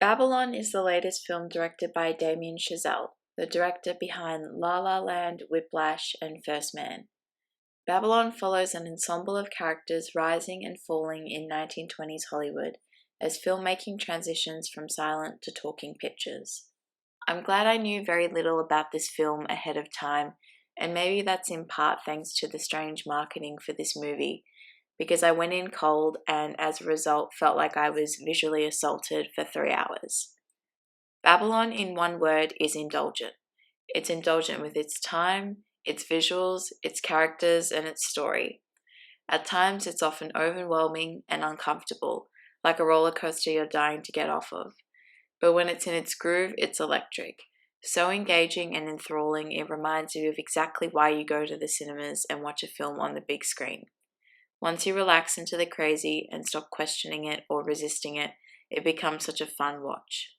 Babylon is the latest film directed by Damien Chazelle, the director behind La La Land, Whiplash, and First Man. Babylon follows an ensemble of characters rising and falling in 1920s Hollywood as filmmaking transitions from silent to talking pictures. I'm glad I knew very little about this film ahead of time, and maybe that's in part thanks to the strange marketing for this movie, because I went in cold and as a result felt like I was visually assaulted for 3 hours. Babylon, in one word, is indulgent. It's indulgent with its time, its visuals, its characters, and its story. At times, it's often overwhelming and uncomfortable, like a roller coaster you're dying to get off of. But when it's in its groove, it's electric. So engaging and enthralling, it reminds you of exactly why you go to the cinemas and watch a film on the big screen. Once you relax into the crazy and stop questioning it or resisting it, it becomes such a fun watch.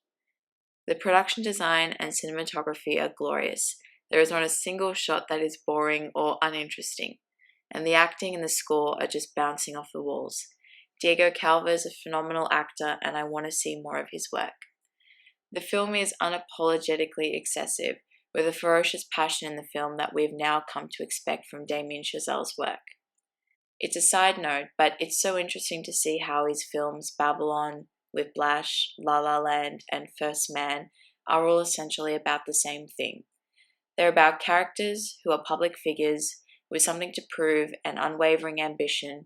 The production design and cinematography are glorious. There is not a single shot that is boring or uninteresting, and the acting and the score are just bouncing off the walls. Diego Calva is a phenomenal actor, and I want to see more of his work. The film is unapologetically excessive, with a ferocious passion in the film that we've now come to expect from Damien Chazelle's work. It's a side note, but it's so interesting to see how his films Babylon, Whiplash, La La Land, and First Man are all essentially about the same thing. They're about characters who are public figures with something to prove and unwavering ambition,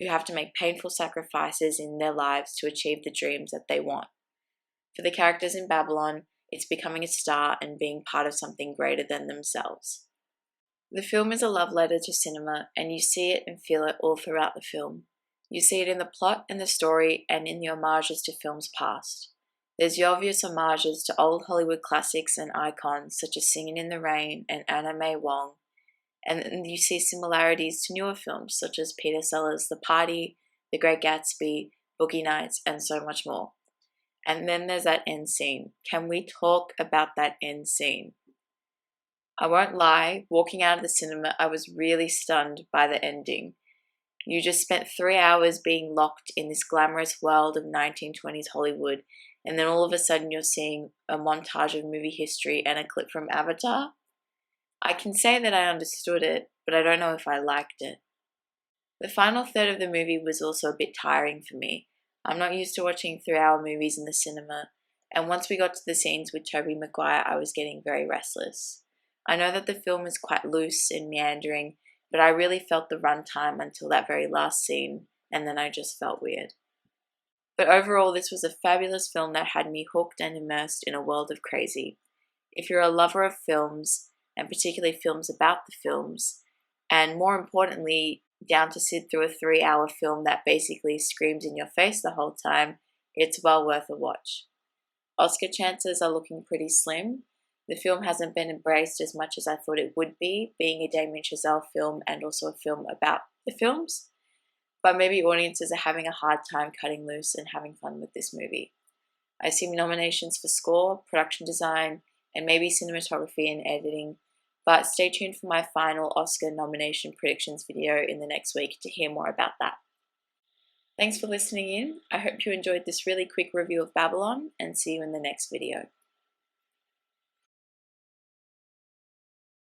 who have to make painful sacrifices in their lives to achieve the dreams that they want. For the characters in Babylon, it's becoming a star and being part of something greater than themselves. The film is a love letter to cinema, and you see it and feel it all throughout the film. You see it in the plot and the story and in the homages to films past. There's the obvious homages to old Hollywood classics and icons such as Singin' in the Rain and Anna May Wong, and you see similarities to newer films such as Peter Sellers' The Party, The Great Gatsby, Boogie Nights, and so much more. And then there's that end scene. Can we talk about that end scene? I won't lie, walking out of the cinema, I was really stunned by the ending. You just spent 3 hours being locked in this glamorous world of 1920s Hollywood, and then all of a sudden you're seeing a montage of movie history and a clip from Avatar? I can say that I understood it, but I don't know if I liked it. The final third of the movie was also a bit tiring for me. I'm not used to watching 3-hour movies in the cinema, and once we got to the scenes with Tobey Maguire, I was getting very restless. I know that the film is quite loose and meandering, but I really felt the runtime until that very last scene, and then I just felt weird. But overall, this was a fabulous film that had me hooked and immersed in a world of crazy. If you're a lover of films, and particularly films about the films, and more importantly, down to sit through a 3-hour film that basically screams in your face the whole time, it's well worth a watch. Oscar chances are looking pretty slim. The film hasn't been embraced as much as I thought it would be, being a Damien Chazelle film and also a film about the films. But maybe audiences are having a hard time cutting loose and having fun with this movie. I see nominations for score, production design, and maybe cinematography and editing, but stay tuned for my final Oscar nomination predictions video in the next week to hear more about that. Thanks for listening in. I hope you enjoyed this really quick review of Babylon, and see you in the next video.